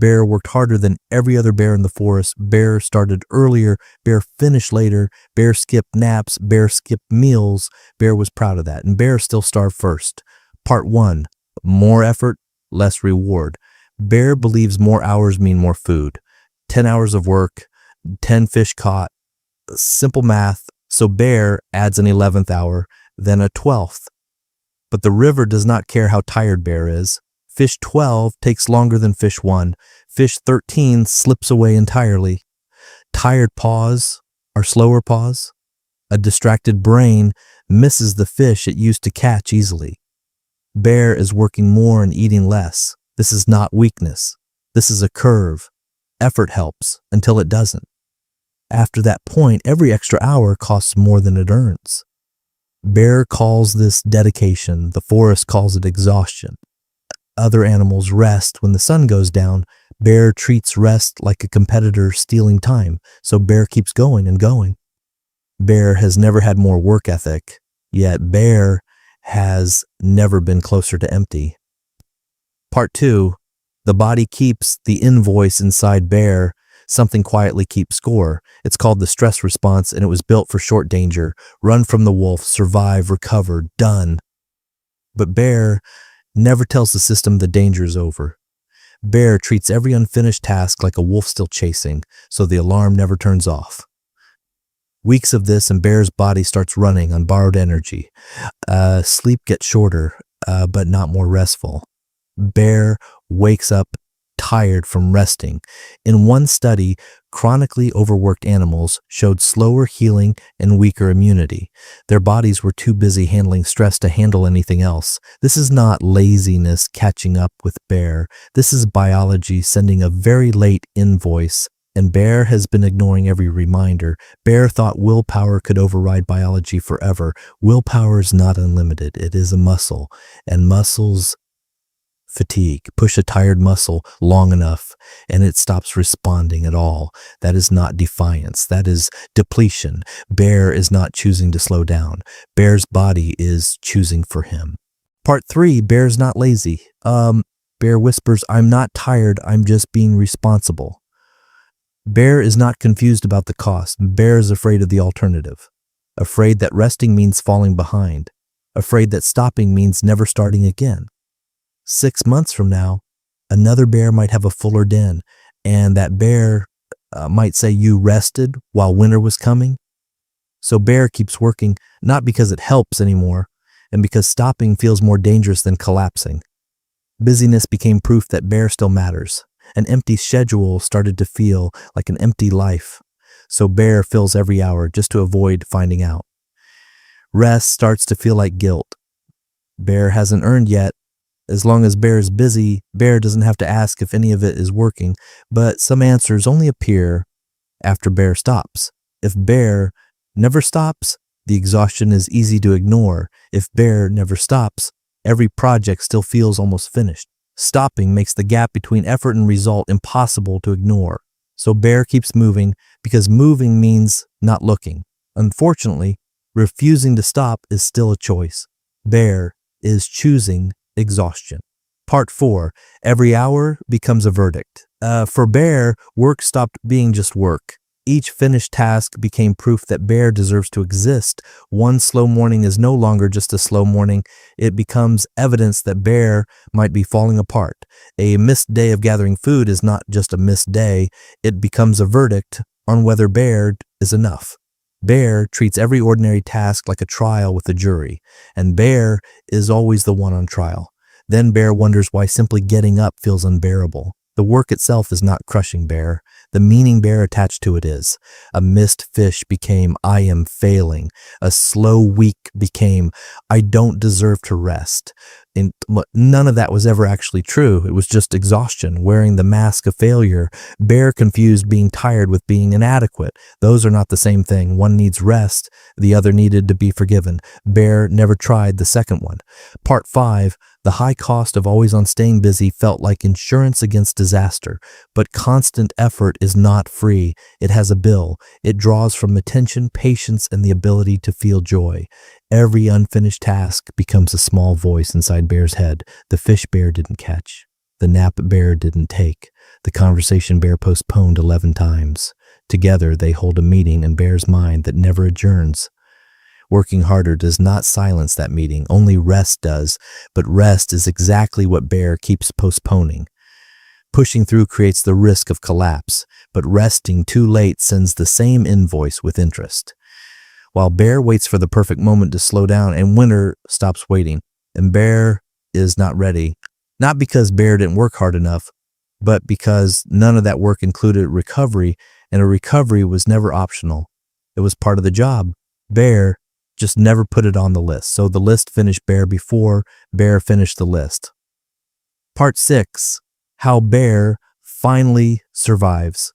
Bear worked harder than every other bear in the forest. Bear started earlier. Bear finished later. Bear skipped naps. Bear skipped meals. Bear was proud of that. And Bear still starved first. Part 1. More effort, less reward. Bear believes more hours mean more food. 10 hours of work, 10 fish caught. Simple math. So Bear adds an 11th hour, then a 12th. But the river does not care how tired Bear is. Fish 12 takes longer than fish 1. Fish 13 slips away entirely. Tired paws are slower paws. A distracted brain misses the fish it used to catch easily. Bear is working more and eating less. This is not weakness. This is a curve. Effort helps until it doesn't. After that point, every extra hour costs more than it earns. Bear calls this dedication. The forest calls it exhaustion. Other animals rest when the sun goes down. Bear treats rest like a competitor stealing time, so Bear keeps going and going. Bear has never had more work ethic, yet Bear has never been closer to empty. Part 2. The body keeps the invoice inside Bear. Something quietly keeps score. It's called the stress response, and it was built for short danger. Run from the wolf, survive, recover, done. But Bear never tells the system the danger is over. Bear treats every unfinished task like a wolf still chasing, so the alarm never turns off. Weeks of this and Bear's body starts running on borrowed energy. Sleep gets shorter, but not more restful. Bear wakes up tired from resting. In one study, chronically overworked animals showed slower healing and weaker immunity. Their bodies were too busy handling stress to handle anything else. This is not laziness catching up with Bear. This is biology sending a very late invoice, and Bear has been ignoring every reminder. Bear thought willpower could override biology forever. Willpower is not unlimited. It is a muscle, and muscles fatigue. Push a tired muscle long enough and it stops responding at all. That is not defiance. That is depletion. Bear is not choosing to slow down. Bear's body is choosing for him. Part 3, Bear's not lazy. Bear whispers, I'm not tired. I'm just being responsible. Bear is not confused about the cost. Bear is afraid of the alternative. Afraid that resting means falling behind. Afraid that stopping means never starting again. 6 months from now, another bear might have a fuller den, and that bear might say, you rested while winter was coming. So Bear keeps working, not because it helps anymore, and because stopping feels more dangerous than collapsing. Busyness became proof that Bear still matters. An empty schedule started to feel like an empty life. So Bear fills every hour just to avoid finding out. Rest starts to feel like guilt. Bear hasn't earned yet. As long as Bear is busy, Bear doesn't have to ask if any of it is working, but some answers only appear after Bear stops. If Bear never stops, the exhaustion is easy to ignore. If Bear never stops, every project still feels almost finished. Stopping makes the gap between effort and result impossible to ignore. So Bear keeps moving because moving means not looking. Unfortunately, refusing to stop is still a choice. Bear is choosing exhaustion. Part 4, every hour becomes a verdict. For Bear, work stopped being just work. Each finished task became proof that Bear deserves to exist. One slow morning is no longer just a slow morning. It becomes evidence that Bear might be falling apart. A missed day of gathering food is not just a missed day. It becomes a verdict on whether Bear is enough. Bear treats every ordinary task like a trial with a jury, and Bear is always the one on trial. Then Bear wonders why simply getting up feels unbearable. The work itself is not crushing Bear. The meaning Bear attached to it is. A missed fish became, I am failing. A slow week became, I don't deserve to rest. And none of that was ever actually true. It was just exhaustion, wearing the mask of failure. Bear confused being tired with being inadequate. Those are not the same thing. One needs rest. The other needed to be forgiven. Bear never tried the second one. Part 5, the high cost of always on staying busy felt like insurance against disaster. But constant effort is not free. It has a bill. It draws from attention, patience, and the ability to feel joy. Every unfinished task becomes a small voice inside Bear's head. The fish Bear didn't catch. The nap Bear didn't take. The conversation Bear postponed 11 times. Together, they hold a meeting in Bear's mind that never adjourns. Working harder does not silence that meeting, only rest does, but rest is exactly what Bear keeps postponing. Pushing through creates the risk of collapse, but resting too late sends the same invoice with interest. While Bear waits for the perfect moment to slow down, and Winter stops waiting, and Bear is not ready, not because Bear didn't work hard enough, but because none of that work included recovery, and a recovery was never optional. It was part of the job. Bear just never put it on the list, so the list finished Bear before Bear finished the list. Part 6. How Bear finally survives.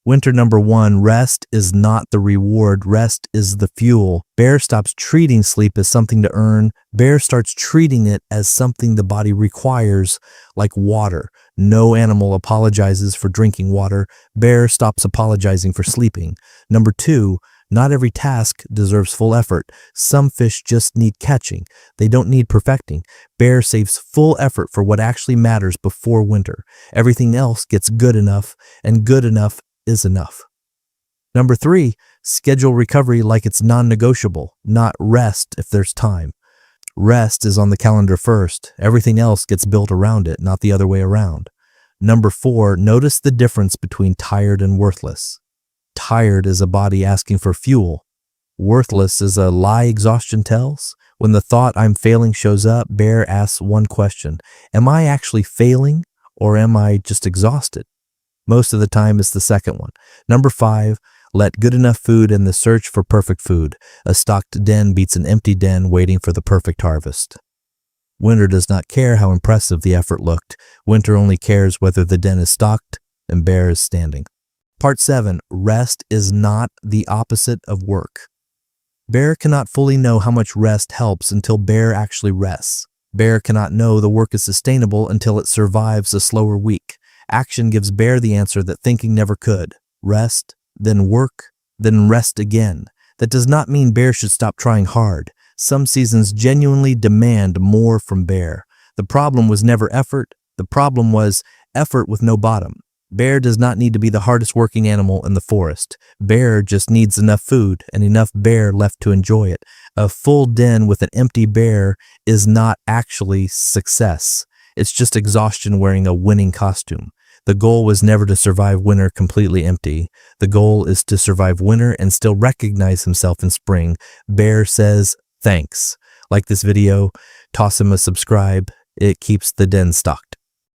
Winter number 1, rest is not the reward, rest is the fuel. Bear stops treating sleep as something to earn. Bear starts treating it as something the body requires, like water. No animal apologizes for drinking water. Bear stops apologizing for sleeping. Number 2, not every task deserves full effort. Some fish just need catching. They don't need perfecting. Bear saves full effort for what actually matters before winter. Everything else gets good enough, and good enough is enough. Number 3, schedule recovery like it's non-negotiable, not rest if there's time. Rest is on the calendar first. Everything else gets built around it, not the other way around. Number 4, notice the difference between tired and worthless. Tired is a body asking for fuel. Worthless is a lie exhaustion tells. When the thought I'm failing shows up, Bear asks one question: am I actually failing, or am I just exhausted? Most of the time it's the second one. Number 5, let good enough food in the search for perfect food. A stocked den beats an empty den waiting for the perfect harvest. Winter does not care how impressive the effort looked. Winter only cares whether the den is stocked and Bear is standing. Part 7. Rest is not the opposite of work. Bear cannot fully know how much rest helps until Bear actually rests. Bear cannot know the work is sustainable until it survives a slower week. Action gives Bear the answer that thinking never could. Rest, then work, then rest again. That does not mean Bear should stop trying hard. Some seasons genuinely demand more from Bear. The problem was never effort. The problem was effort with no bottom. Bear does not need to be the hardest working animal in the forest. Bear just needs enough food and enough bear left to enjoy it. A full den with an empty bear is not actually success. It's just exhaustion wearing a winning costume. The goal was never to survive winter completely empty. The goal is to survive winter and still recognize himself in spring. Bear says thanks. Like this video, toss him a subscribe. It keeps the den stocked.